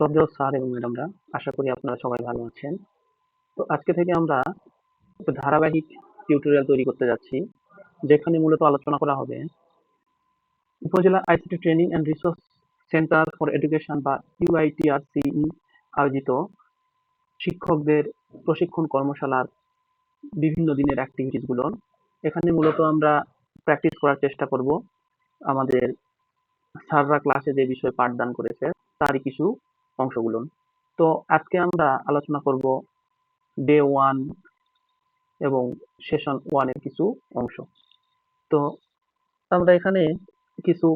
শ্রদ্ধেয় স্যার এবং ম্যাডামরা, আশা করি আপনারা সবাই ভালো আছেন। তো আজকে থেকে আমরা একটু ধারাবাহিক টিউটোরিয়াল তৈরি করতে যাচ্ছি, যেখানে মূলত আলোচনা করা হবে উপজেলা ICT training and resource centre for education বা ইউআইটিআরসিই আয়োজিত শিক্ষকদের প্রশিক্ষণ কর্মশালার বিভিন্ন দিনের অ্যাক্টিভিটিস গুলো। এখানে মূলত আমরা প্র্যাকটিস করার চেষ্টা করব আমাদের স্যাররা ক্লাসে যে বিষয়ে পাঠদান করেছে তারই কিছু অংশগুলো। তো আজকে আমরা আলোচনা করব ডে 1 এবং সেশন 1 এর কিছু অংশ। তো আমরা এখানে কিছু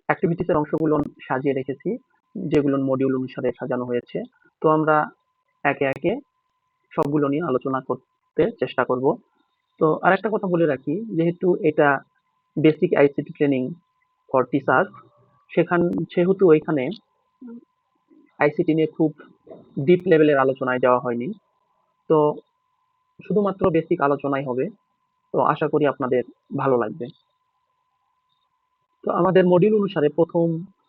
অ্যাক্টিভিটিস এর অংশগুলো সাজিয়ে রেখেছি, যেগুলো মডিউল অনুসারে সাজানো হয়েছে। তো আমরা একে একে সবগুলো নিয়ে আলোচনা করতে চেষ্টা করব। তো আরেকটা কথা বলে রাখি, যেহেতু এটা basic ICT training for teacher, সেহেতু এখানে আইসিটি নিয়ে খুব ডিপ লেভেলের আলোচনায় যাওয়া হয়নি। তো শুধুমাত্র বেসিক আলোচনাই হবে। তো আশা করি আপনাদের ভালো লাগবে। তো আমাদের মডিউল অনুসারে প্রথম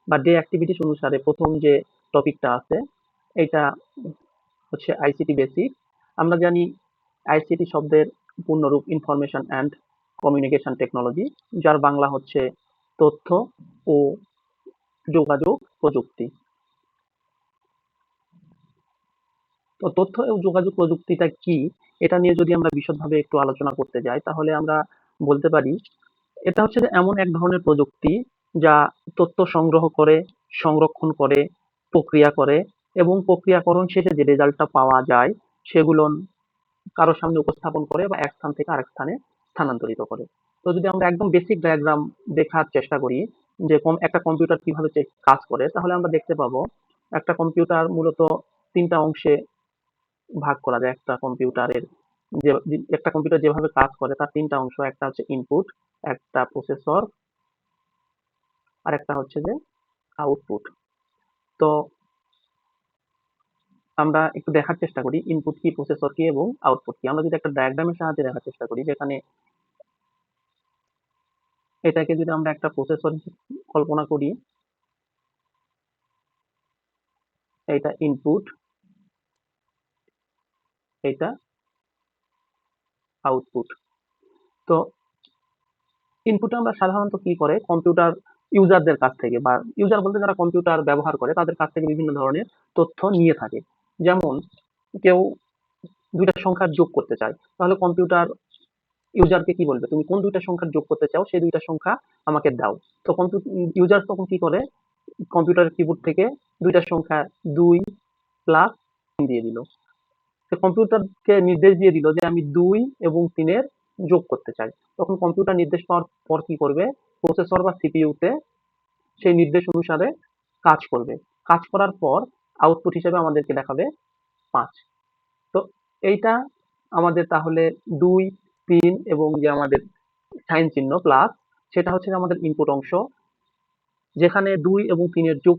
বা ডে অ্যাক্টিভিটিস অনুসারে প্রথম যে টপিকটা আছে, এটা হচ্ছে আইসিটি বেসিক। আমরা জানি আইসিটি শব্দের পূর্ণরূপ ইনফরমেশন অ্যান্ড কমিউনিকেশন টেকনোলজি, যার বাংলা হচ্ছে তথ্য ও যোগাযোগ প্রযুক্তি। তো তথ্য ও যোগাযোগ প্রযুক্তিটা কি, এটা নিয়ে যদি আমরা বিশদভাবে একটু আলোচনা করতে যাই, তাহলে আমরা বলতে পারি এটা হচ্ছে যে এমন এক ধরনের প্রযুক্তি যা তথ্য সংগ্রহ করে, সংরক্ষণ করে, প্রক্রিয়া করে এবং প্রক্রিয়াকরণ শেষে যে রেজাল্টটা পাওয়া যায় সেগুলো কারোর সামনে উপস্থাপন করে বা এক স্থান থেকে আরেক স্থানে স্থানান্তরিত করে। তো যদি আমরা একদম বেসিক ডায়াগ্রাম দেখার চেষ্টা করি যে একটা কম্পিউটার কিভাবে কাজ করে, তাহলে আমরা দেখতে পাবো একটা কম্পিউটার মূলত তিনটা অংশে ভাগ করা যায়। একটা কম্পিউটার যেভাবে কাজ করে তার তিনটা অংশ, একটা হচ্ছে ইনপুট, একটা প্রসেসর, আর একটা হচ্ছে যে আউটপুট। তো আমরা একটু দেখার চেষ্টা করি ইনপুট কি, প্রসেসর কি এবং আউটপুট কি। আমরা যদি একটা ডায়াগ্রামের সাহায্যে দেখার চেষ্টা করি, যেখানে এটাকে যদি আমরা একটা প্রসেসর কল্পনা করি, এটা ইনপুট, এটা আউটপুট। তো ইনপুটে আমরা সাধারণত কি করে কম্পিউটার ইউজারদের কাছ থেকে, বা ইউজার বলতে যারা কম্পিউটার ব্যবহার করে তাদের কাছ থেকে বিভিন্ন ধরনের তথ্য নিয়ে থাকে। যেমন কেউ দুইটা সংখ্যার যোগ করতে চায়, তাহলে কম্পিউটার ইউজারকে কি বলবে, তুমি কোন দুইটা সংখ্যার যোগ করতে চাও সেই দুইটা সংখ্যা আমাকে দাও। তো ইউজার তখন কি করে, কম্পিউটারের কিবোর্ড থেকে দুইটা সংখ্যা 2 প্লাস 3 দিয়ে দিল। তো কম্পিউটারকে নির্দেশ দিয়ে দিল যে আমি 2 এবং 3 এর যোগ করতে চাই। তখন কম্পিউটার নির্দেশ পাওয়ার পর কি করবে, প্রসেসর বা সিপিইউতে সেই নির্দেশ অনুসারে কাজ করবে। কাজ করার পর আউটপুট হিসেবে আমাদেরকে দেখাবে 5। তো এইটা আমাদের তাহলে 2, 3 এবং যে আমাদের সাইন চিহ্ন প্লাস, সেটা হচ্ছে যে আমাদের ইনপুট অংশ। যেখানে 2 এবং 3 এর যোগ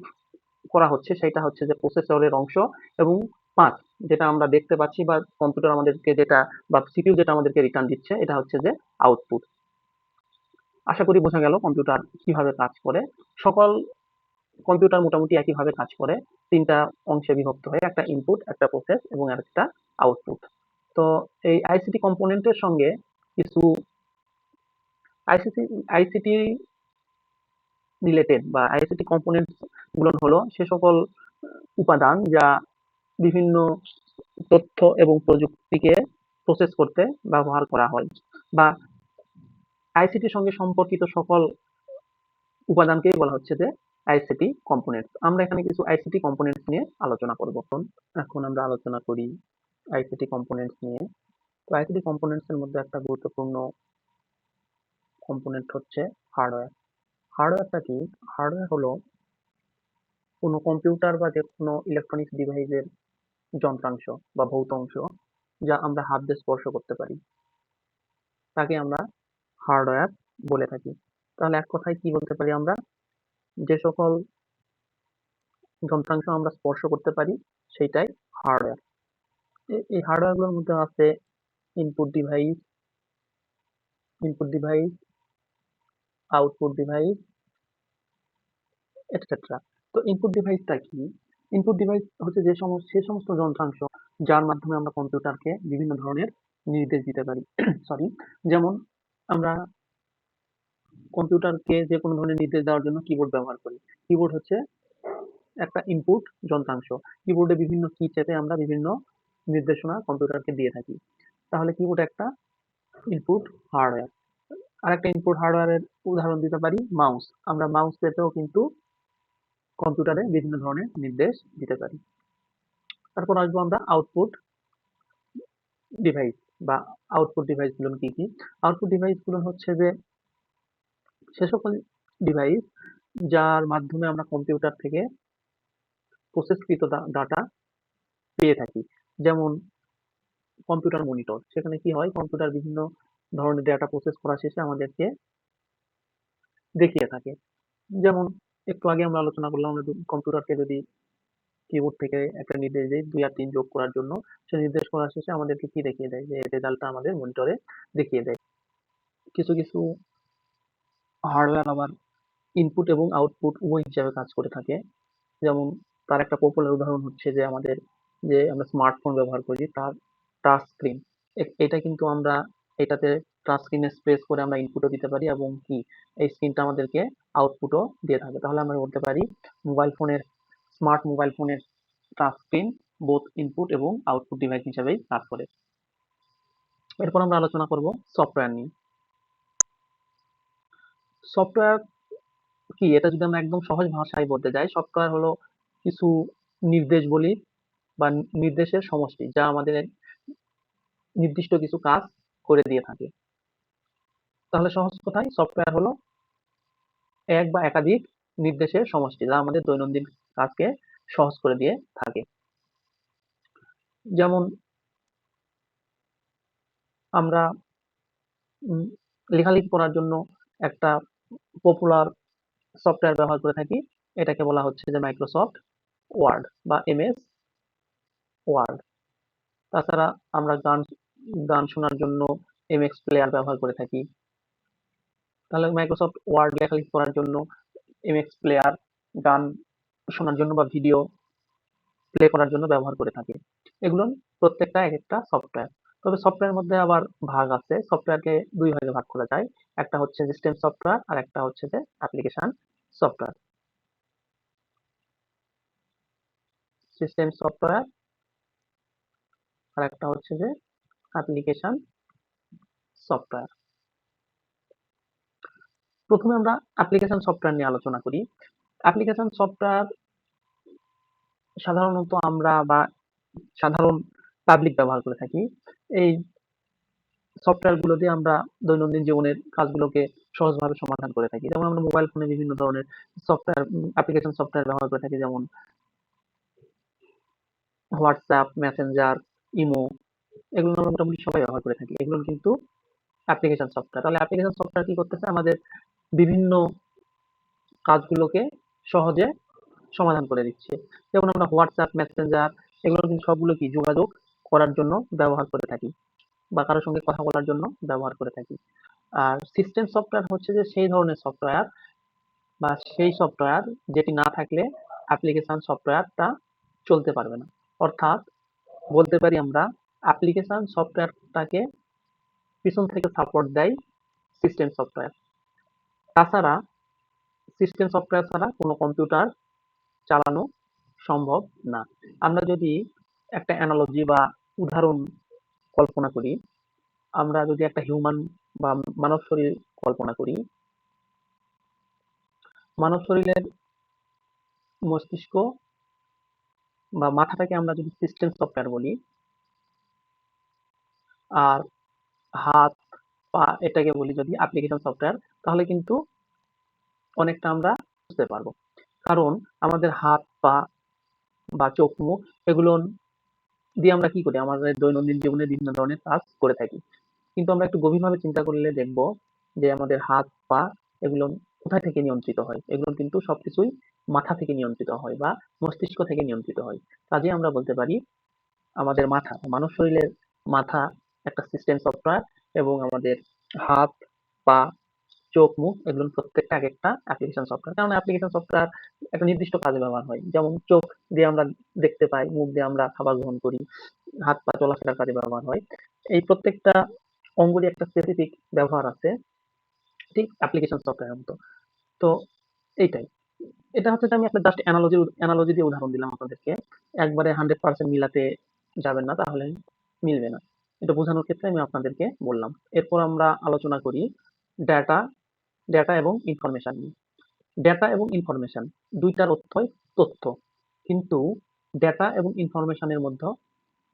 করা হচ্ছে সেটা হচ্ছে যে প্রসেসরের অংশ, এবং 5 যেটা আমরা দেখতে পাচ্ছি বা কম্পিউটার আমাদেরকে যেটা বা সিপিইউ যেটা আমাদেরকে রিটার্ন দিচ্ছে, এটা হচ্ছে যে আউটপুট। আশা করি বোঝা গেল কম্পিউটার কিভাবে কাজ করে। সকল কম্পিউটার মোটামুটি একইভাবে কাজ করে, 3টা অংশে বিভক্ত হয়ে, একটা ইনপুট, একটা প্রসেস এবং আরেকটা আউটপুট। তো এই আইসিটি কম্পোনেন্টের সঙ্গে কিছু আইসিটি আইসিটি রিলেটেড বা আইসিটি কম্পোনেন্টস গুলো হলো সে সকল উপাদান যা বিভিন্ন তথ্য এবং প্রযুক্তিকে প্রসেস করতে ব্যবহার করা হয়, বা আইসিটির সঙ্গে সম্পর্কিত সকল উপাদানকেই বলা হচ্ছে যে আইসিটি কম্পোনেন্টস। আমরা এখানে কিছু আইসিটি কম্পোনেন্টস নিয়ে আলোচনা করব। এখন আমরা আলোচনা করি আইসিটি কম্পোনেন্টস নিয়ে। তো আইসিটি কম্পোনেন্টস এর মধ্যে একটা গুরুত্বপূর্ণ কম্পোনেন্ট হচ্ছে হার্ডওয়্যার। হার্ডওয়্যারটা কি? হার্ডওয়্যার হলো কোনো কম্পিউটার বা যে কোনো ইলেকট্রনিক্স ডিভাইসের যন্ত্রাংশ বা ভৌত অংশ যা আমরা হাত দিয়ে স্পর্শ করতে পারি, তাকে আমরা হার্ডওয়্যার বলে থাকি। তাহলে এক কথায় কি বলতে পারি আমরা, যে সকল যন্ত্রাংশ আমরা স্পর্শ করতে পারি সেইটাই হার্ডওয়্যার। এই হার্ডওয়্যার গুলোর মধ্যে আছে input device, input device, output device etcetera. তো ইনপুট ডিভাইসটা কি? ইনপুট ডিভাইস হচ্ছে সে সমস্ত যন্ত্রাংশ যার মাধ্যমে আমরা কম্পিউটারকে বিভিন্ন ধরনের নির্দেশ দিতে পারি। সরি, যেমন আমরা কম্পিউটারকে যে কোনো ধরনের নির্দেশ দেওয়ার জন্য কিবোর্ড ব্যবহার করি। কিবোর্ড হচ্ছে একটা ইনপুট যন্ত্রাংশ। কিবোর্ডে বিভিন্ন কি চেপে আমরা বিভিন্ন নির্দেশনা কম্পিউটারকে দিয়ে থাকি। তাহলে কিবোর্ড একটা ইনপুট হার্ডওয়্যার। আরেকটা ইনপুট হার্ডওয়্যারের উদাহরণ দিতে পারি মাউস। আমরা মাউস চেপেও কিন্তু কম্পিউটারে বিভিন্ন ধরনের নির্দেশ দিতে পারি। তারপর আসবো আমরা আউটপুট ডিভাইস বা আউটপুট ডিভাইস গুলো কি কি? আউটপুট ডিভাইস গুলো হচ্ছে যে সে সকল ডিভাইস যার মাধ্যমে আমরা কম্পিউটার থেকে প্রসেসকৃত ডাটা পেয়ে থাকি। যেমন কম্পিউটার মনিটর। সেখানে কি হয়? কম্পিউটার বিভিন্ন ধরনের ডেটা প্রসেস করা শেষে আমাদেরকে দেখিয়ে থাকে। যেমন একটু আগে আমরা আলোচনা করলাম, আমরা কম্পিউটারকে যদি কিবোর্ড থেকে একটা নির্দেশ দেই ২ আর ৩ যোগ করার জন্য, সে নির্দেশ করার শেষে আমাদেরকে কি দেখিয়ে দেয়? যে রেজাল্টটা আমাদের মনিটরে দেখিয়ে দেয়। কিছু, কিছু হার্ডওয়্যার আবার ইনপুট এবং আউটপুট উভয় হিসাবে কাজ করে থাকে। যেমন তার একটা পপুলার উদাহরণ হচ্ছে যে আমাদের যে আমরা স্মার্টফোন ব্যবহার করি তার টাচ স্ক্রিন। এটা কিন্তু আমরা এটাতে টাচ স্ক্রিনে প্রেস করে আমরা ইনপুটও দিতে পারি এবং কি এই স্ক্রিনটা আমাদেরকে আউটপুটও দিয়ে থাকে। তাহলে আমরা বলতে পারি মোবাইল ফোনের স্মার্ট মোবাইল ফোনের টাচ স্ক্রিন বোথ ইনপুট এবং আউটপুট ডিভাইস হিসেবেই কাজ করে। এরপর আমরা আলোচনা করব সফটওয়্যার নিয়ে। সফটওয়্যার কি? এটা যদি আমরা একদম সহজ ভাষায় বলতে যাই, সফটওয়্যার হলো কিছু নির্দেশবলী বা নির্দেশের সমষ্টি যা আমাদের নির্দিষ্ট কিছু কাজ করে দিয়ে থাকে। তাহলে সহজ কথায় সফটওয়্যার হলো এক বা একাধিক নির্দেশের সমষ্টি যা আমাদের দৈনন্দিন কাজকে সহজ করে দিয়ে থাকে। যেমন আমরা লেখালেখি করার জন্য একটা পপুলার সফটওয়্যার ব্যবহার করে থাকি। এটাকে বলা হচ্ছে যে মাইক্রোসফট ওয়ার্ড বা এমএস ওয়ার্ড। তাছাড়া আমরা গান শোনার জন্য এমএক্স প্লেয়ার ব্যবহার করে থাকি। তাহলে মাইক্রোসফট ওয়ার্ড লেখালেখি করার জন্য এমএক্স প্লেয়ার, গান শোনার জন্য বা ভিডিও প্লে করার জন্য ব্যবহার করে থাকে। এগুলো প্রত্যেকটা একেকটা সফটওয়্যার। তবে সফটওয়্যারের মধ্যে আবার ভাগ আছে। সফটওয়্যারকে ২ ভাগে ভাগ করা যায়। একটা হচ্ছে সিস্টেম সফটওয়্যার আর একটা হচ্ছে যে অ্যাপ্লিকেশন সফটওয়্যার। সিস্টেম সফটওয়্যার আর একটা হচ্ছে যে অ্যাপ্লিকেশন সফটওয়্যার। প্রথমে আমরা অ্যাপ্লিকেশন সফটওয়্যার নিয়ে আলোচনা করি। অ্যাপ্লিকেশন সফটওয়্যার সাধারণত আমরা বা সাধারণ পাবলিক ব্যবহার করে থাকি। এই সফটওয়্যার গুলো দিয়ে আমরা দৈনন্দিন জীবনের কাজগুলোকে সহজভাবে সমাধান করে থাকি। যেমন আমরা মোবাইল ফোনে বিভিন্ন ধরনের সফটওয়্যার অ্যাপ্লিকেশন সফটওয়্যার ব্যবহার করে থাকি। যেমন হোয়াটসঅ্যাপ, মেসেঞ্জার, ইমো এগুলো আমরা মোটামুটি সবাই ব্যবহার করে থাকি। এগুলো কিন্তু অ্যাপ্লিকেশন সফটওয়্যার। তাহলে অ্যাপ্লিকেশন সফটওয়্যার কি করতেছে? আমাদের বিভিন্ন কাজগুলোকে সহজে সমাধান করে দিচ্ছে। যেমন আমরা হোয়াটসঅ্যাপ, মেসেঞ্জার এগুলো কিন্তু সবগুলো কি যোগাযোগ করার জন্য ব্যবহার করে থাকি বা কারো সঙ্গে কথা বলার জন্য ব্যবহার করে থাকি। আর সিস্টেম সফটওয়্যার হচ্ছে যে সেই ধরনের সফটওয়্যার বা সেই সফটওয়্যার যেটি না থাকলে অ্যাপ্লিকেশন সফটওয়্যারটা চলতে পারবে না। অর্থাৎ বলতে পারি আমরা অ্যাপ্লিকেশন সফটওয়্যারটাকে পিছন থেকে সাপোর্ট দেয় সিস্টেম সফটওয়্যার। তাছাড়া সিস্টেম সফটওয়্যার ছাড়া কোনো কম্পিউটার চালানো সম্ভব না। আমরা যদি একটা অ্যানালজি বা উদাহরণ কল্পনা করি, আমরা যদি একটা হিউম্যান বা মানব শরীর কল্পনা করি, মানব শরীরের মস্তিষ্ক বা মাথাটাকে আমরা যদি সিস্টেম সফটওয়্যার বলি, আর হাত, পা এটাকে বলি যদি অ্যাপ্লিকেশন সফটওয়্যার, তাহলে কিন্তু অনেকটা আমরা বুঝতে পারবো। কারণ আমাদের হাত, পা বা চোখ, মুখ এগুলো দিয়ে আমরা কি করি? আমাদের দৈনন্দিন জীবনে বিভিন্ন ধরনের কাজ করে থাকি। কিন্তু আমরা একটু গভীরভাবে চিন্তা করলে দেখব যে আমাদের হাত, পা এগুলো কোথায় থেকে নিয়ন্ত্রিত হয়? এগুলো কিন্তু সবকিছুই মাথা থেকে নিয়ন্ত্রিত হয় বা মস্তিষ্ক থেকে নিয়ন্ত্রিত হয়। কাজেই আমরা বলতে পারি আমাদের মাথা, মানব শরীরের মাথা একটা সিস্টেম সফটওয়্যার এবং আমাদের হাত, পা চোখ, মুখ এগুলো প্রত্যেকটা একেকটা অ্যাপ্লিকেশন সফটওয়্যার। কারণ অ্যাপ্লিকেশন সফটওয়্যার একটা নির্দিষ্ট কাজে ব্যবহার হয়। যেমন চোখ দিয়ে আমরা দেখতে পাই, মুখ দিয়ে আমরা খাবার গ্রহণ করি, হাত পা চলাফেরার কাজে ব্যবহার হয়। এই প্রত্যেকটা অঙ্গেরই একটা স্পেসিফিক ব্যবহার আছে, ঠিক অ্যাপ্লিকেশন সফটওয়্যারের মতো। তো এইটাই। এটা হচ্ছে যে আমি একটা জাস্ট অ্যানালজি দিয়ে উদাহরণ দিলাম আপনাদেরকে। একবারে 100% মিলাতে যাবেন না, তাহলে মিলবে না। এটা বোঝানোর ক্ষেত্রে আমি আপনাদেরকে বললাম। এরপর আমরা আলোচনা করি ডেটা, ডেটা এবং ইনফরমেশন নিয়ে। ডেটা এবং ইনফরমেশন ২ টার অর্থই তথ্য। কিন্তু ডেটা এবং ইনফরমেশনের মধ্যে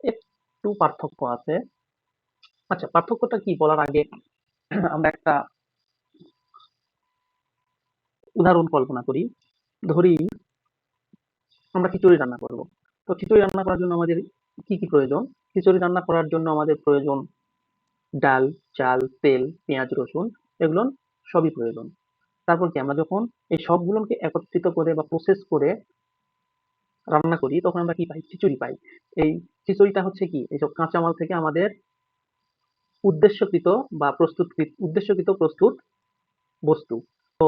একটু পার্থক্য আছে। আচ্ছা, পার্থক্যটা কি বলার আগে আমরা একটা উদাহরণ কল্পনা করি। ধরি আমরা খিচুড়ি রান্না করব। তো খিচুড়ি রান্না করার জন্য আমাদের কি, কি প্রয়োজন? খিচুড়ি রান্না করার জন্য আমাদের প্রয়োজন ডাল, চাল, তেল, পেঁয়াজ, রসুন এগুলো সবই প্রয়োজন। তারপর কি আমরা যখন এই সবগুলোকে একত্রিত করে বা প্রসেস করে রান্না করি তখন আমরা কি পাই? খিচুড়ি পাই। এই খিচুড়িটা হচ্ছে কি? এইসব কাঁচামাল থেকে আমাদের উদ্দেশ্যকৃত বা উদ্দেশ্যকৃত প্রস্তুত বস্তু। তো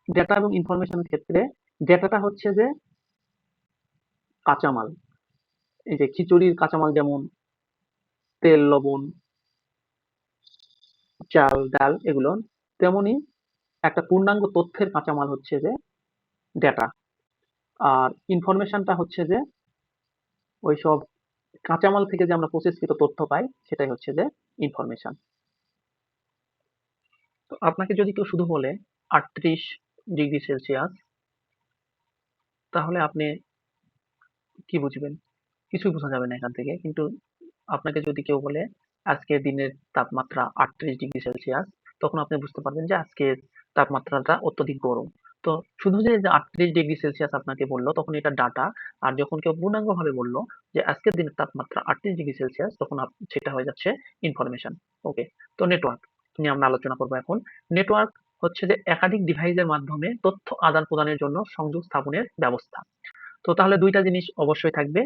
ডেটা এবং ইনফরমেশনের ক্ষেত্রে ডেটাটা হচ্ছে যে কাঁচামাল। এই যে খিচুড়ির কাঁচামাল যেমন তেল, লবণ, চাল, ডাল এগুলো, তেমনি একটা পূর্ণাঙ্গ তথ্যের কাঁচামাল হচ্ছে যে ডেটা। আর ইনফরমেশনটা হচ্ছে যে ওইসব কাঁচামাল থেকে যে আমরা প্রসেসকৃত তথ্য পাই সেটাই হচ্ছে যে ইনফরমেশন। তো আপনাকে যদি কেউ শুধু বলে ৩৮°C, তাহলে আপনি কি বুঝবেন? কিছুই বোঝা যাবে না এখান থেকে। কিন্তু আপনাকে যদি কেউ বলে আজকের দিনের তাপমাত্রা ৩৮°C, তখন আপনি বুঝতে পারবেন যে আজকের তাপমাত্রাটা অত্যধিক গরম। তো শুধু যে ৩৮°C আপনাকে বলল তখন এটা ডাটা। আর যখন কেউ পূর্ণাঙ্গভাবে বলল যে আজকের দিনের তাপমাত্রা ৩৮°C, তখন সেটা হয়ে যাচ্ছে ইনফরমেশন। ওকে। তো নেটওয়ার্ক নিয়ে আমরা আলোচনা করব এখন। নেটওয়ার্ক হচ্ছে যে একাধিক ডিভাইসের মাধ্যমে তথ্য আদান প্রদানের জন্য সংযোগ স্থাপনের ব্যবস্থা। তো তাহলে ২ টা জিনিস অবশ্যই থাকবে।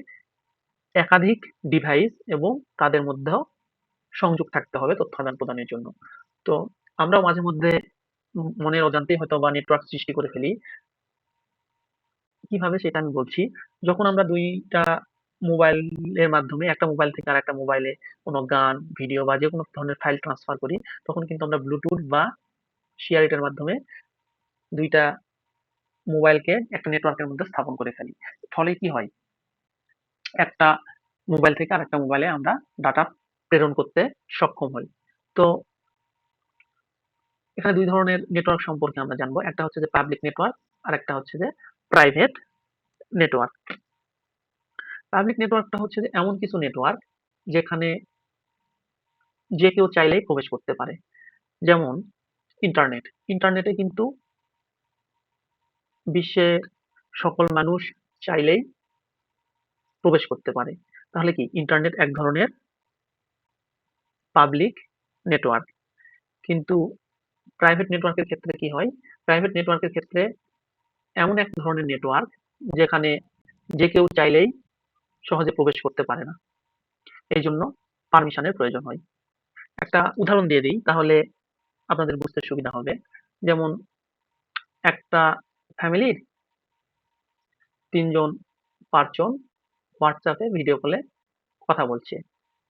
একাধিক ডিভাইস এবং তাদের মধ্যেও সংযোগ থাকতে হবে তথ্য আদান-প্রদানের জন্য। তো আমরাও মাঝে মধ্যে মনের অজান্তেই হয়তোবা নেটওয়ার্ক সৃষ্টি করে ফেলি। কিভাবে সেটা আমি বলছি। যখন আমরা ২ টা মোবাইলের মাধ্যমে একটা মোবাইল থেকে আরেকটা মোবাইলে কোনো গান, ভিডিও বা যেকোনো ধরনের ফাইল ট্রান্সফার করি, তখন কিন্তু আমরা ব্লুটুথ বা শেয়ার ইটের মাধ্যমে ২ টা মোবাইলকে একটা নেটওয়ার্কের মধ্যে স্থাপন করে ফেলি। ফলে কি হয়? একটা মোবাইল থেকে আরেকটা মোবাইলে আমরা ডাটা প্রেরণ করতে সক্ষম হই। তো এখানে ২ ধরনের নেটওয়ার্ক সম্পর্কে আমরা জানবো। একটা হচ্ছে যে পাবলিক নেটওয়ার্ক, আরেকটা হচ্ছে যে প্রাইভেট নেটওয়ার্ক। পাবলিক নেটওয়ার্কটা হচ্ছে যে এমন কিছু নেটওয়ার্ক যেখানে যে কেউ চাইলেই প্রবেশ করতে পারে। যেমন ইন্টারনেট। ইন্টারনেটে কিন্তু বিশ্বের সকল মানুষ চাইলেই প্রবেশ করতে পারে। তাহলে কি ইন্টারনেট এক ধরনের পাবলিক নেটওয়ার্ক। কিন্তু প্রাইভেট নেটওয়ার্কের ক্ষেত্রে কি হয়? প্রাইভেট নেটওয়ার্কের ক্ষেত্রে এমন এক ধরনের নেটওয়ার্ক যেখানে যে কেউ চাইলেই সহজে প্রবেশ করতে পারে না। এইজন্য পারমিশনের প্রয়োজন হয়। একটা উদাহরণ দিয়ে দিই তাহলে আপনাদের বুঝতে সুবিধা হবে। যেমন একটা ফ্যামিলির ৩ জন ৫ জন WhatsApp এ ভিডিও কলে কথা বলছে।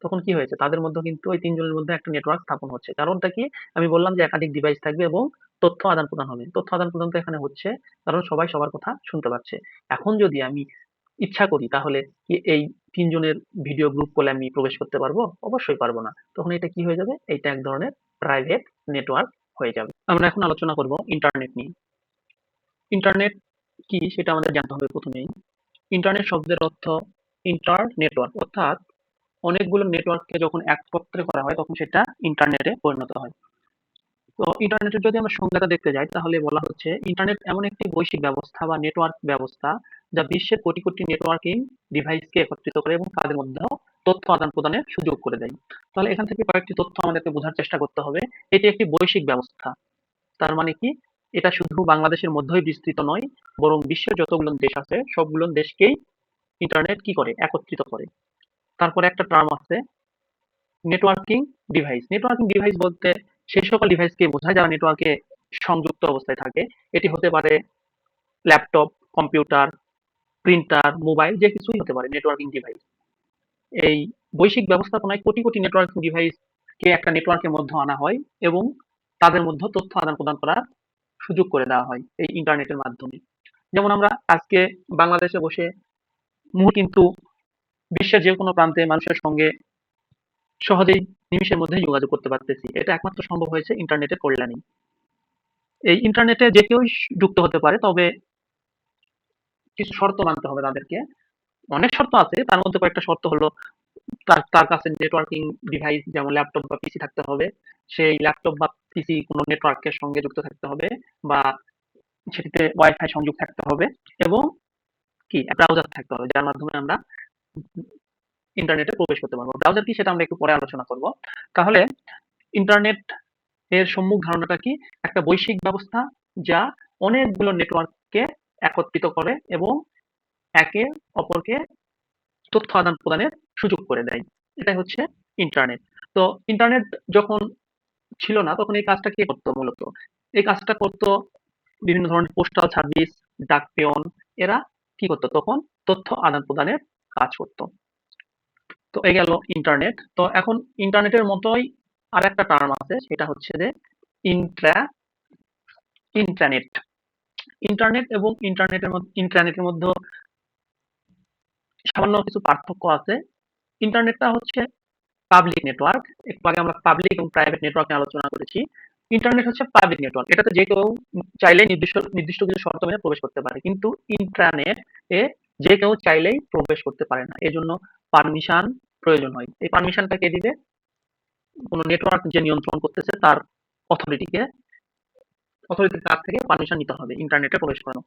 তখন কি হয়েছে? তাদের মধ্যে কিন্তু ওই ৩ জনের মধ্যে একটা নেটওয়ার্ক স্থাপন হচ্ছে। কারণটা কি? আমি বললাম যে একাধিক ডিভাইস থাকবে এবং তথ্য আদান-প্রদান হবে। তথ্য আদান-প্রদান তো এখানে হচ্ছে কারণ সবাই সবার কথা শুনতে পাচ্ছে। এখন যদি আমি ইচ্ছা করি তাহলে কি এই ৩ জনের ভিডিও গ্রুপ কলে আমি প্রবেশ করতে পারবো? অবশ্যই পারবো না। তখন এটা কি হয়ে যাবে? এইটা এক ধরনের প্রাইভেট নেটওয়ার্ক হয়ে যাবে। আমরা এখন আলোচনা করব ইন্টারনেট নিয়ে। ইন্টারনেট কি সেটা আমাদের জানতে হবে ১ম এই। ইন্টারনেট শব্দের অর্থ ইন্টার নেটওয়ার্ক, অর্থাৎ অনেকগুলো নেটওয়ার্ককে যখন একত্রে করা হয় তখন সেটা ইন্টারনেটে পরিণত হয়। তো ইন্টারনেটের যদি আমরা সংজ্ঞাটা দেখতে যাই তাহলে বলা হচ্ছে ইন্টারনেট এমন একটি বৈশ্বিক ব্যবস্থা বা নেটওয়ার্ক ব্যবস্থা যা বিশ্বের কোটি কোটি নেটওয়ার্কিং ডিভাইসকে একত্রিত করে এবং তাদের মধ্যেও তথ্য আদান প্রদানের সুযোগ করে দেয়। তাহলে এখান থেকে কয়েকটি তথ্য আমাদেরকে বোঝার চেষ্টা করতে হবে। এটি একটি বৈশ্বিক ব্যবস্থা। তার মানে কি? এটা শুধু বাংলাদেশের মধ্যেই বিস্তৃত নয়, বরং বিশ্বের যতগুলো দেশ আছে সবগুলো দেশকেই ইন্টারনেট কি করে? একত্রিত করে। তারপরে একটা টার্ম আছে নেটওয়ার্কিং ডিভাইস। নেটওয়ার্কিং ডিভাইস বলতে সেই সকল ডিভাইসকে বোঝায় যারা নেটওয়ার্কে সংযুক্ত অবস্থায় থাকে। এটি হতে পারে ল্যাপটপ, কম্পিউটার, প্রিন্টার, মোবাইল যে কিছুই হতে পারে নেটওয়ার্কিং ডিভাইস। এই বৈশ্বিক ব্যবস্থাপনায় কোটি, কোটি নেটওয়ার্কিং ডিভাইসকে একটা নেটওয়ার্কের মধ্যে আনা হয় এবং তাদের মধ্যে তথ্য আদান-প্রদান করার সুযোগ করে দেওয়া হয় এই ইন্টারনেটের মাধ্যমে। যেমন আমরা আজকে বাংলাদেশে বসে কিন্তু বিশ্বের যেকোনো প্রান্তে মানুষের সঙ্গে সহজেই নিমিষের মধ্যে যোগাযোগ করতে পারতেছি। এটা একমাত্র সম্ভব হয়েছে ইন্টারনেটের কল্যাণেই। এই ইন্টারনেটে যে কেউই যুক্ত হতে পারে, তবে কিছু শর্ত মানতে হবে তাদেরকে। অনেক শর্ত আছে, তার মধ্যে কয়েকটা শর্ত হলো তার তার কাছে নেটওয়ার্কিং ডিভাইস যেমন ল্যাপটপ বা পিসি থাকতে হবে। সেই ল্যাপটপ বা পিসি কোনো নেটওয়ার্কের সঙ্গে যুক্ত থাকতে হবে বা সেটিতে ওয়াইফাই সংযোগ থাকতে হবে এবং কি ব্রাউজার থাকতে হবে যার মাধ্যমে আমরা ইন্টারনেটে প্রবেশ করতে পারবো। ব্রাউজার কি সেটা আমরা একটু পরে আলোচনা করব। তাহলে ইন্টারনেট এর সম্মুখ ধারণাটা কি? একটা বৈশ্বিক ব্যবস্থা যা অনেকগুলো নেটওয়ার্ককে একত্রিত করে এবং একে অপরকে তথ্য আদান-প্রদানের সুযোগ করে দেয়। এটাই হচ্ছে ইন্টারনেট। তো ইন্টারনেট যখন ছিল না তখন এই কাজটা কে করতো মূলত? এই কাজটা করতো বিভিন্ন ধরনের পোস্টাল সার্ভিস, ডাক পেয়ন এরা কি করতো তখন? তথ্য আদান-প্রদানের কাজ করতো। তো এই গেল ইন্টারনেট। তো এখন ইন্টারনেটের মতোই আরেকটা টার্ম আছে সেটা হচ্ছে যে ইন্ট্রা ইন্ট্রানেট। ইন্টারনেট এবং ইন্ট্রানেটের মধ্যে সামান্য কিছু পার্থক্য আছে। ইন্টারনেটটা হচ্ছে পাবলিক নেটওয়ার্ক। একটু আগে আমরা পাবলিক এবং প্রাইভেট নেটওয়ার্ক নিয়ে আলোচনা করেছি। ইন্টারনেট হচ্ছে পাবলিক নেটওয়ার্ক। এটাতে যে কেউ চাইলে নির্দিষ্ট কিছু শর্ত মেনে প্রবেশ করতে পারে। কিন্তু ইন্ট্রানেট এ যে কেউ চাইলেই প্রবেশ করতে পারে না। এজন্য পারমিশন প্রয়োজন হয়। এই পারমিশনটা কে দিবে? কোনো নেটওয়ার্ক যে নিয়ন্ত্রণ করতেছে তার অথরিটিকে অথরিটির কাছ থেকে পারমিশন নিতে হবে ইন্টারনেটে প্রবেশ করানো।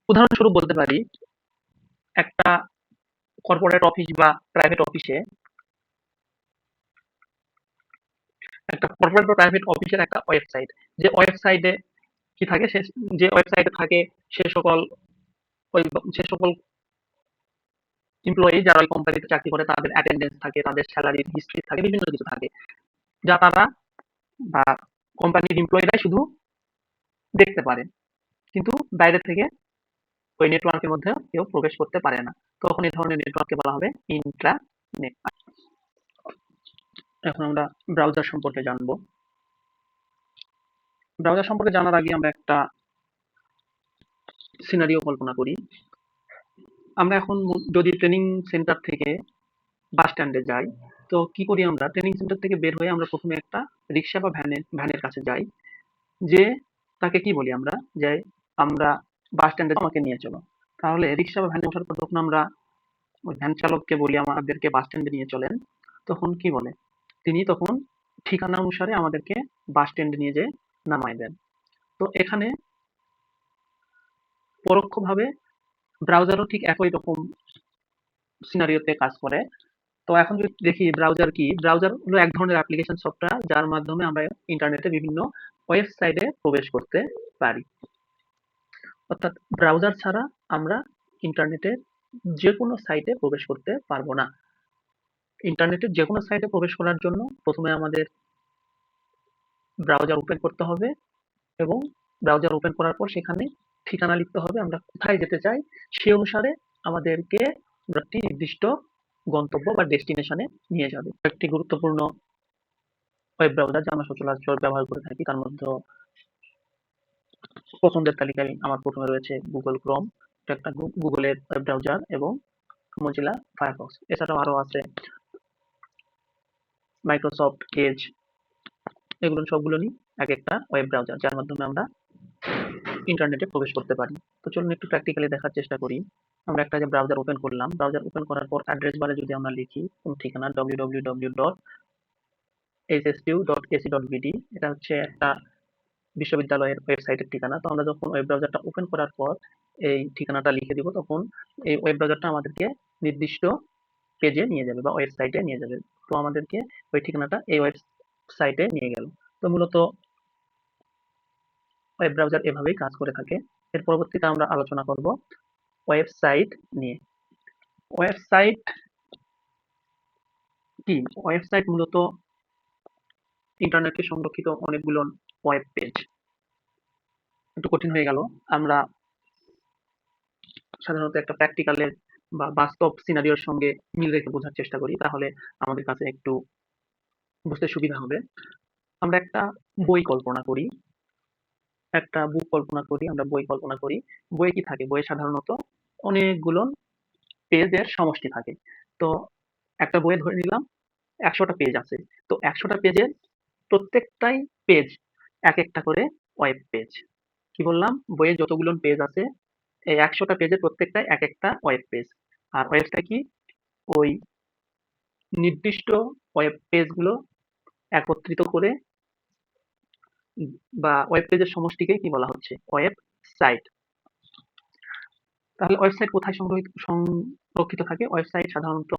উদাহরণস্বরূপ বলতে পারি একটা কর্পোরেট অফিস বা প্রাইভেট অফিসে একটা কর্পোরেট বা প্রাইভেট অফিসের একটা ওয়েবসাইট। যে ওয়েবসাইটে কি থাকে যে ওয়েবসাইটে থাকে সে সকল ওই সে সকল এমপ্লয়ি যারা ওই কোম্পানিতে চাকরি করে তাদের অ্যাটেন্ডেন্স থাকে, তাদের স্যালারির হিস্ট্রি থাকে, বিভিন্ন কিছু থাকে। যা তারা বা কোম্পানির এমপ্লয়িরাই শুধু দেখতে পারে। কিন্তু বাইরে থেকে ওই নেটওয়ার্কের মধ্যে কেউ প্রবেশ করতে পারে না। তখন এই ধরনের নেটওয়ার্ককে বলা হবে ইন্ট্রানেট। এখন আমরা ব্রাউজার সম্পর্কে জানবো। ব্রাউজার সম্পর্কে জানার আগে আমরা একটা সিনারিও কল্পনা করি। আমরা এখন যদি ট্রেনিং সেন্টার থেকে বাস স্ট্যান্ডে যাই, তো কি করি আমরা? ট্রেনিং সেন্টার থেকে বের হয়ে আমরা প্রথমে একটা রিক্সা বা ভ্যানের কাছে যাই। যে তাকে কি বলি আমরা? যে আমরা বাস স্ট্যান্ডে আমাকে নিয়ে চলো। তাহলে রিক্সা বা ভ্যানে ওঠার পর যখন আমরা ওই ভ্যান চালককে বলি আমাদেরকে বাস স্ট্যান্ডে নিয়ে চলেন, তখন কি বলে? তিনি তখন ঠিকানা অনুসারে আমাদেরকে বাস স্ট্যান্ডে নিয়ে যেয়ে নামায় দেন। তো এখানে পরোক্ষভাবে ব্রাউজারও ঠিক একই রকম সিনারিওতে কাজ করে। তো এখন যদি দেখি ব্রাউজার কি? ব্রাউজার হলো এক ধরনের অ্যাপ্লিকেশন সফটওয়্যার যার মাধ্যমে আমরা ইন্টারনেটে বিভিন্ন ওয়েবসাইটে প্রবেশ করতে পারি। অর্থাৎ ব্রাউজার ছাড়া আমরা ইন্টারনেটের যেকোনো সাইটে প্রবেশ করতে পারবো না। ইন্টারনেটের যেকোনো সাইটে প্রবেশ করার জন্য প্রথমে আমাদের ব্রাউজার ওপেন করতে হবে এবং ব্রাউজার ওপেন করার পর সেখানে ঠিকানা লিখতে হবে আমরা কোথায় যেতে চাই। সেই অনুসারে আমাদেরকে একটি নির্দিষ্ট গন্তব্য বা ডেস্টিনেশনে নিয়ে যাবে। একটি গুরুত্বপূর্ণ ওয়েব ব্রাউজার যা আমরা সচরাচর ব্যবহার করে থাকি তার মধ্যে পছন্দের তালিকায় আমার প্রথমে রয়েছে গুগল ক্রোম, এটা একটা গুগলের ওয়েব ব্রাউজার এবং মজিলা ফায়ারফক্স। এছাড়াও আরো আছে মাইক্রোসফট এজ। এগুলো সবগুলোই এক একটা ওয়েব ব্রাউজার যার মাধ্যমে আমরা ইন্টারনেটে প্রবেশ করতে পারি। তো চলুন একটু প্র্যাকটিক্যালি দেখার চেষ্টা করি। আমরা একটা যে ব্রাউজার ওপেন করলাম, ব্রাউজার ওপেন করার পর অ্যাড্রেস বারে যদি আমরা লিখি কোন ঠিকানা www.hstu.ac.bd, এটা হচ্ছে একটা বিশ্ববিদ্যালয়ের ওয়েবসাইটের ঠিকানা। তো আমরা যখন ওয়েব ব্রাউজারটা ওপেন করার পর এই ঠিকানাটা লিখে দিব তখন এই ওয়েব ব্রাউজারটা আমাদেরকে নির্দিষ্ট পেজে নিয়ে যাবে বা ওয়েবসাইটে নিয়ে যাবে। তো আমাদেরকে ওই ঠিকানাটা এই ওয়েবসাইটে নিয়ে গেল। তো মূলত ওয়েব ব্রাউজার এভাবেই কাজ করে থাকে। এর পরবর্তীতে আমরা আলোচনা করব ওয়েবসাইট নিয়ে। ওয়েবসাইট কি? ওয়েবসাইট মূলত ইন্টারনেটে সংরক্ষিত অনেকগুলো ওয়েব পেজ। একটু কঠিন হয়ে গেল। আমরা সাধারণত একটা প্র্যাকটিক্যালের বা বাস্তব সিনারিওর সঙ্গে মিল রেখে বোঝার চেষ্টা করি, তাহলে আমাদের কাছে একটু বুঝতে সুবিধা হবে। আমরা একটা বই কল্পনা করি, একটা বুক কল্পনা করি, আমরা বই কল্পনা করি। বইয়ে কি থাকে? বইয়ে সাধারণত অনেকগুলো পেজের সমষ্টি থাকে। তো একটা বইয়ে ধরে নিলাম ১০০টা পেজ আছে। তো ১০০টা পেজের প্রত্যেকটাই পেজ একেকটা করে ওয়েব পেজ। কি বললাম? বইয়ে যতগুলো পেজ আছে, এই ১০০টা পেজের প্রত্যেকটাই একেকটা ওয়েব পেজ। আর ওয়েবটা কি? ওই নির্দিষ্ট ওয়েব পেজগুলো একত্রিত করে বা ওয়েব পেজের সমষ্টিকে কি বলা হচ্ছে? ওয়েবসাইট। তাহলে ওয়েবসাইট কোথায় সংরক্ষিত থাকে? ওয়েবসাইট সাধারণত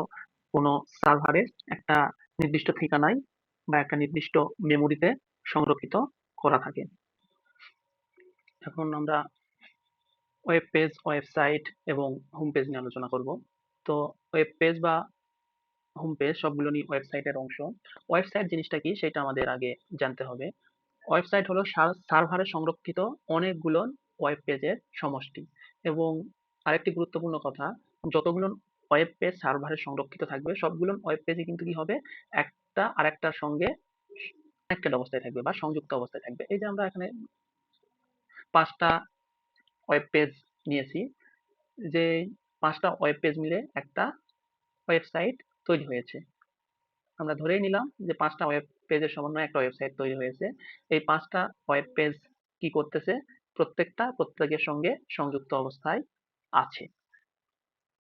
কোনো সার্ভারে একটা নির্দিষ্ট ঠিকানায় বা একটা নির্দিষ্ট মেমোরিতে সংরক্ষিত করা থাকে। এখন আমরা ওয়েব পেজ, ওয়েবসাইট এবং হোম পেজ নিয়ে আলোচনা করব। তো ওয়েব পেজ বা হোম পেজ সবগুলো নিয়ে ওয়েবসাইটের অংশ। ওয়েবসাইট জিনিসটা কি সেটা আমাদের আগে জানতে হবে। ওয়েবসাইট হলো সার্ভারে সংরক্ষিত অনেকগুলো ওয়েব পেজের সমষ্টি। এবং আরেকটি গুরুত্বপূর্ণ কথা, যতগুলো ওয়েব পেজ সার্ভারে সংরক্ষিত থাকবে সবগুলো ওয়েব পেজই কিন্তু কি হবে, একটা আরেকটার সঙ্গে কানেক্টেড অবস্থায় থাকবে বা সংযুক্ত অবস্থায় থাকবে। এই যে আমরা এখানে ৫টা ওয়েব পেজ নিয়েছি, যে ৫টা ওয়েব পেজ মিলে একটা ওয়েবসাইট তৈরি হয়েছে। আমরা ধরেই নিলাম যে ৫টা ওয়েব পেজের সমন্বয়ে একটা ওয়েবসাইট তৈরি হয়েছে। এই ৫টা ওয়েব পেজ কি করতেছে? প্রত্যেকটা প্রত্যেকের সঙ্গে সংযুক্ত অবস্থায় আছে।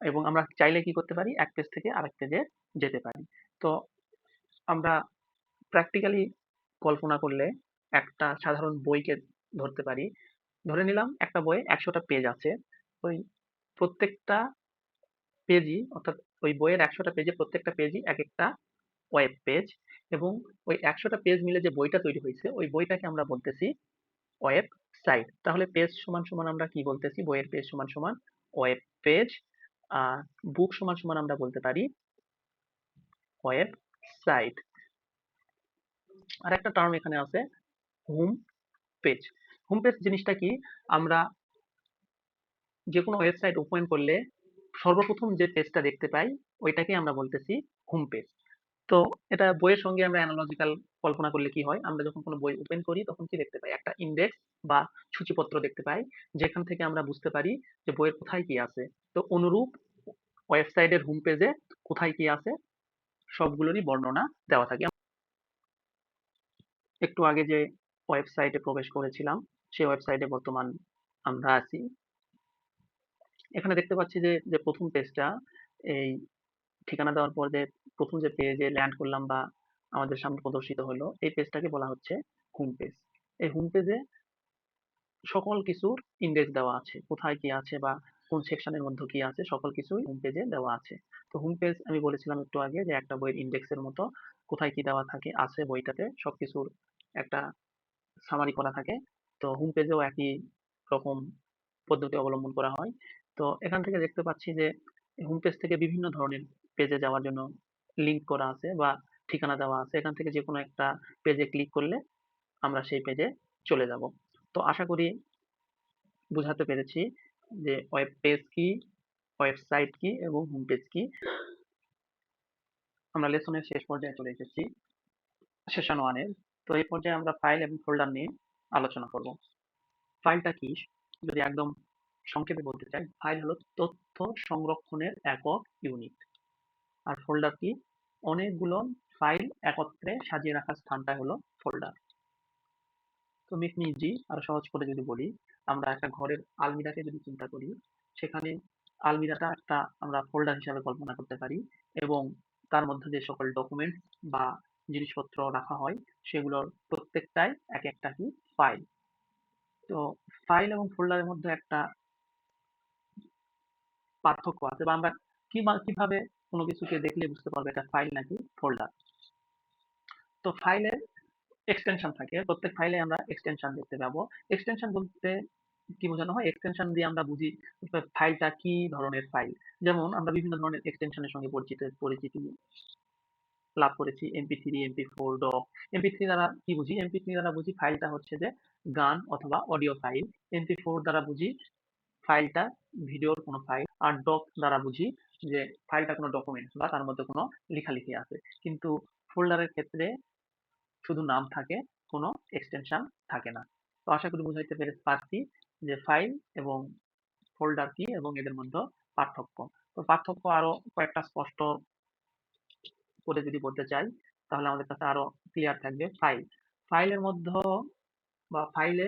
এবং আমরা চাইলে কি করতে পারি? এক পেজ থেকে আরেক পেজে যেতে পারি। তো আমরা প্র্যাকটিক্যালি কল্পনা করলে একটা সাধারণ বইকে ধরতে পারি। ধরে নিলাম একটা বইয়ে ১০০টা পেজ আছে। ওই প্রত্যেকটা পেজই, অর্থাৎ ওই বইয়ের ১০০টা পেজে প্রত্যেকটা পেজই একেকটা ওয়েব পেজ। এবং ওই ১০০টা পেজ মিলে যে বইটা তৈরি হইছে, ওই বইটাকে আমরা বলতেছি ওয়েবসাইট। তাহলে পেজ সমান, সমান আমরা কি বলতেছি? বইয়ের পেজ সমান, সমান ওয়েব পেজ। আর বুক সমান, সমান আমরা বলতে পারি ওয়েবসাইট। আরেকটা টার্ম এখানে আছে, হোম পেজ। হোম পেজ জিনিসটা কি? আমরা যেকোনো ওয়েবসাইট ওপেন করলে সর্বপ্রথম যে পেজটা দেখতে পাই, ওইটাকে আমরা বলতেছি হোম পেজ। তো এটা বইয়ের সঙ্গে আমরা অ্যানালজিক্যাল কল্পনা করলে কি হয়? আমরা যখন কোনো বই ওপেন করি তখন কি দেখতে পাই? একটা ইনডেক্স বা সূচিপত্র দেখতে পাই, যেখান থেকে আমরা বুঝতে পারি যে বইয়ের কোথায় কি আছে। তো অনুরূপ ওয়েবসাইটের হোম পেজে কোথায় কি আছে সবগুলোরই বর্ণনা দেওয়া থাকে। একটু আগে যে ওয়েবসাইটে প্রবেশ করেছিলাম, সেই ওয়েবসাইটে বর্তমান আমরা আছি। এখানে দেখতে পাচ্ছি যে ১ম পেজটা, এই ঠিকানা দেওয়ার পর যে ১ম যে পেজে ল্যান্ড করলাম বা আমাদের সামনে প্রদর্শিত হলো, এই পেজটাকে বলা হচ্ছে হোম পেজ। এই হোম পেজে সকল কিছুর ইনডেক্স দেওয়া আছে। কোথায় কি আছে বা কোন সেকশনের মধ্যে কি আছে সকল কিছুই হোম পেজে দেওয়া আছে। তো হোম পেজ আমি বলেছিলাম একটু আগে যে একটা বইয়ের ইনডেক্সের মতো, কোথায় কি দেওয়া থাকে আছে বইটাতে সবকিছুর একটা সামারি করা থাকে। তো হোম পেজেও একই রকম পদ্ধতি অবলম্বন করা হয়। তো এখান থেকে দেখতে পাচ্ছি যে হোম পেজ থেকে বিভিন্ন ধরনের পেজে যাওয়ার জন্য লিঙ্ক করা আছে বা ঠিকানা দেওয়া আছে। এখান থেকে যেকোনো একটা পেজে ক্লিক করলে আমরা সেই পেজে চলে যাব। তো আশা করি বুঝাতে পেরেছি যে ওয়েব পেজ কি, ওয়েবসাইট কি এবং হোম পেজ কি। আমরা লেসনের শেষ পর্যায়ে চলে এসেছি, সেশন 1 এর। তো এই পর্যায়ে আমরা ফাইল এবং ফোল্ডার নিয়ে আলোচনা করব। ফাইলটা কি? যদি একদম সংক্ষেপে বলতে চাই, ফাইল হলো তথ্য সংরক্ষণের একক ইউনিট। আর ফোল্ডার কি? অনেকগুলো ফাইল একত্রে সাজিয়ে রাখার স্থানটা হলো ফোল্ডার। তো মেক মি ইজি, আরো সহজ করে যদি বলি, আমরা একটা ঘরের আলমিরাকে যদি চিন্তা করি, সেখানে আলমিরাটা একটা আমরা ফোল্ডার হিসাবে কল্পনা করতে পারি। এবং তার মধ্যে যে সকল ডকুমেন্টস বা জিনিসপত্র রাখা হয়, সেগুলোর প্রত্যেকটাই এক একটা কি ফাইল। তো ফাইল এবং ফোল্ডারের মধ্যে একটা পার্থক্য আছে, বা আমরা কিভাবে কোনো কিছুকে দেখলে বুঝতে পারবো এটা ফাইল নাকি ফোল্ডার। তো ফাইলের এক্সটেনশন থাকে, প্রত্যেক ফাইলে আমরা এক্সটেনশন দেখতে পাবো। এক্সটেনশন বলতে কি বোঝানো হয়? এক্সটেনশন দিয়ে আমরা বুঝি ফাইলটা কি ধরনের ফাইল। যেমন আমরা বিভিন্ন ধরনের এক্সটেনশনের সঙ্গে পরিচিতি লাভ করেছি MP3, MP4, ডক। MP3 দ্বারা কি বুঝি? MP3 দ্বারা বুঝি ফাইলটা হচ্ছে যে গান অথবা অডিও ফাইল। MP4 দ্বারা বুঝি ফাইলটা ভিডিওর কোনো ফাইল। আর ডক দ্বারা বুঝি যে ফাইলটা কোনো ডকুমেন্টস বা তার মধ্যে কোনো লেখালেখি আছে। কিন্তু ফোল্ডারের ক্ষেত্রে শুধু নাম থাকে, কোনো এক্সটেনশন থাকে না। তো আশা করি বুঝাইতে পারছি যে ফাইল এবং ফোল্ডার কি এবং এদের মধ্যে পার্থক্য। তো পার্থক্য আরো কয়েকটা স্পষ্ট করে যদি বলতে চাই তাহলে আমাদের কাছে আরো ক্লিয়ার থাকবে। ফাইলের মধ্যে বা ফাইলে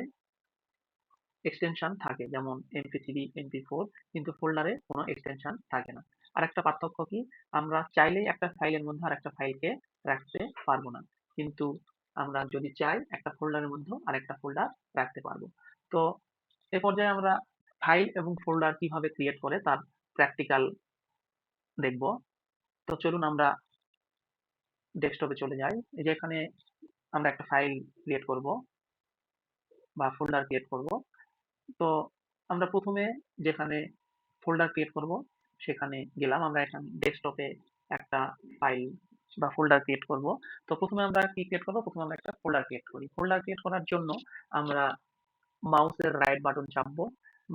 এক্সটেনশন থাকে, যেমন MP3, MP4, কিন্তু ফোল্ডারে কোনো এক্সটেনশন থাকে না। আরেকটা পার্থক্য কি, আমরা চাইলেই একটা ফাইলের মধ্যে আরেকটা ফাইলকে রাখতে পারবো না, কিন্তু আমরা যদি চাই একটা ফোল্ডারের মধ্যে আরেকটা ফোল্ডার রাখতে পারবো। তো এ পর্যায়ে আমরা ফাইল এবং ফোল্ডার কিভাবে ক্রিয়েট করে তার প্র্যাকটিক্যাল দেখব। তো চলুন আমরা ডেস্কটপে চলে যাই। এই যে এখানে আমরা একটা ফাইল ক্রিয়েট করব বা ফোল্ডার ক্রিয়েট করব। তো আমরা প্রথমে যেখানে ফোল্ডার ক্রিয়েট করব সেখানে গেলাম। আমরা এখানে ডেস্কটপে একটা ফাইল বা ফোল্ডার ক্রিয়েট করব। তো প্রথমে আমরা কি ক্রিয়েট করব? প্রথমে আমরা একটা ফোল্ডার ক্রিয়েট করি। ফোল্ডার ক্রিয়েট করার জন্য আমরা মাউসের রাইট বাটন চাপবো।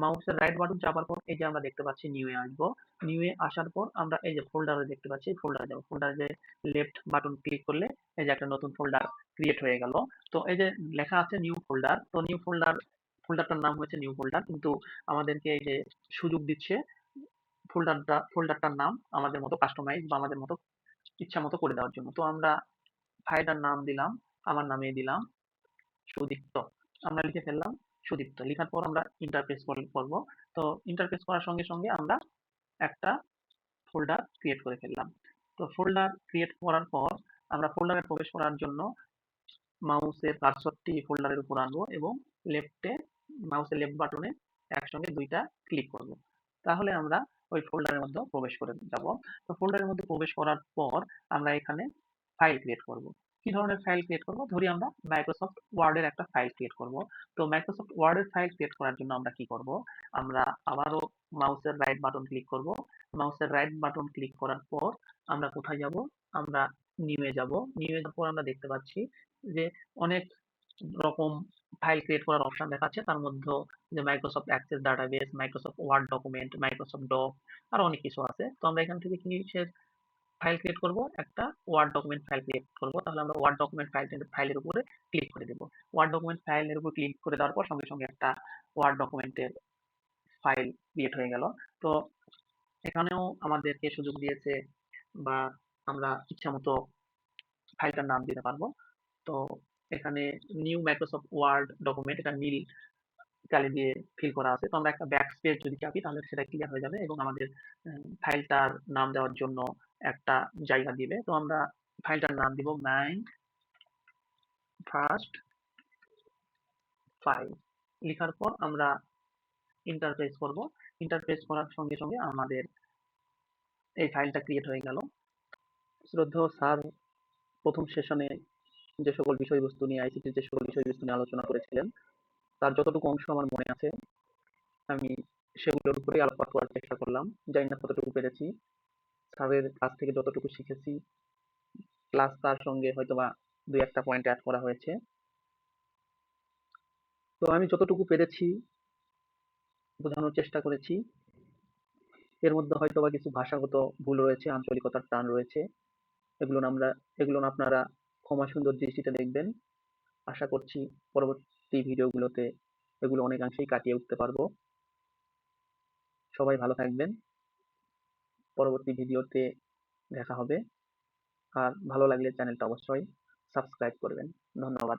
মাউসের রাইট বাটন চাপার পর এই যে আমরা দেখতে পাচ্ছি নিউ এ আসবো। নিউ এ আসার পর আমরা এই যে ফোল্ডারে দেখতে পাচ্ছি, ফোল্ডারে যাবো। ফোল্ডারে যে লেফট বাটন ক্লিক করলে এই যে একটা নতুন ফোল্ডার ক্রিয়েট হয়ে গেল। তো এই যে লেখা আছে নিউ ফোল্ডার, তো নিউ ফোল্ডারটার নাম হয়েছে নিউ ফোল্ডার, কিন্তু আমাদেরকে এই যে সুযোগ দিচ্ছে ফোল্ডারটার নাম আমাদের মতো কাস্টমাইজ বা আমাদের মতো ইচ্ছা মতো করে দেওয়ার জন্য। তো আমরা ফাইলটার নাম দিলাম, আমার নামে দিলাম সুদীপ্ত। আমরা লিখে ফেললাম সুদীপ্ত। লিখার পর আমরা ইন্টারপ্রেস করব। তো ইন্টারপ্রেস করার সঙ্গে সঙ্গে আমরা একটা ফোল্ডার ক্রিয়েট করে ফেললাম। তো ফোল্ডার ক্রিয়েট করার পর আমরা ফোল্ডারে প্রবেশ করার জন্য মাউসের কার্সরটি ফোল্ডারের উপর আনবো এবং লেফটে মাউসের লেফট বাটনে একসঙ্গে দুইটা ক্লিক করব। তাহলে আমরা ওই ফোল্ডারের মধ্যে প্রবেশ করে যাব। তো ফোল্ডারের মধ্যে প্রবেশ করার পর আমরা এখানে ফাইল ক্রিয়েট করব। কি ধরনের ফাইল ক্রিয়েট করব? ধরি আমরা মাইক্রোসফট ওয়ার্ডের একটা ফাইল ক্রিয়েট করব। তো মাইক্রোসফট ওয়ার্ডের ফাইল ক্রিয়েট করার জন্য আমরা কি করব? আমরা আবারও মাউসের রাইট বাটন ক্লিক করব। মাউসের রাইট বাটন ক্লিক করার পর আমরা কোথায় যাব? আমরা নিউ এ যাব। নিউ এ যাওয়ার পর আমরা দেখতে পাচ্ছি যে অনেক রকম ফাইল ক্রিয়েট করার অপশন দেখাচ্ছে। তার মধ্যে যে Microsoft Access database, Microsoft Word document, Microsoft Doc, আরো অনেক কিছু আছে। তো আমরা এখান থেকে কিসের ফাইল ক্রিয়েট করব? একটা ওয়ার্ড ডকুমেন্ট ফাইল ক্রিয়েট করব। তাহলে আমরা ওয়ার্ড ডকুমেন্ট ফাইলের উপরে ক্লিক করে দেব। ওয়ার্ড ডকুমেন্ট ফাইলের উপর ক্লিক করে দেওয়ার পর সঙ্গে সঙ্গে একটা ওয়ার্ড ডকুমেন্টের ফাইল ক্রিয়েট হয়ে গেল। তো এখানেও আমাদেরকে সুযোগ দিয়েছে বা আমরা ইচ্ছা মতো ফাইলটার নাম দিতে পারবো। তো এখানে নিউ মাইক্রোসফট ওয়ার্ড ডকুমেন্ট, এটা নীল কালি দিয়ে ফিল করা আছে। তো আমরা একটা ব্যাক স্পেস যদি চাপি তাহলে সেটা ক্লিয়ার হয়ে যাবে এবং আমাদের ফাইলটার নাম দেওয়ার জন্য একটা জায়গা দিবে। তো আমরা ফাইলটার নাম দিব মাই ফার্স্ট ফাইল। লিখার পর আমরা ইন্টারপ্রেস করব। ইন্টারপ্রেস করার সঙ্গে সঙ্গে আমাদের এই ফাইলটা ক্রিয়েট হয়ে গেল। শ্রদ্ধেয় স্যার প্রথম সেশনে যে সকল বিষয়বস্তু নিয়ে আইসিটির যে সকল বিষয়বস্তু নিয়ে আলোচনা করেছিলেন তার যতটুকু অংশ আমার মনে আছে আমি সেগুলোর উপরেই আলোকপাত করার চেষ্টা করলাম। জানি না কতটুকু পেরেছি। স্যারের কাছ থেকে যতটুকু শিখেছি, প্লাস তার সঙ্গে হয়তোবা দুই একটা পয়েন্ট অ্যাড করা হয়েছে। তো আমি যতটুকু পেরেছি বোঝানোর চেষ্টা করেছি। এর মধ্যে হয়তোবা কিছু ভাষাগত ভুল রয়েছে, আঞ্চলিকতার টান রয়েছে। এগুলো আপনারা ক্ষমা সুন্দর দৃষ্টিতে দেখবেন। আশা করছি পরবর্তী ভিডিওগুলোতে এগুলো অনেকাংশেই কাটিয়ে উঠতে পারবো। সবাই ভালো থাকবেন। পরবর্তী ভিডিওতে দেখা হবে। আর ভালো লাগলে চ্যানেলটা অবশ্যই সাবস্ক্রাইব করবেন। ধন্যবাদ।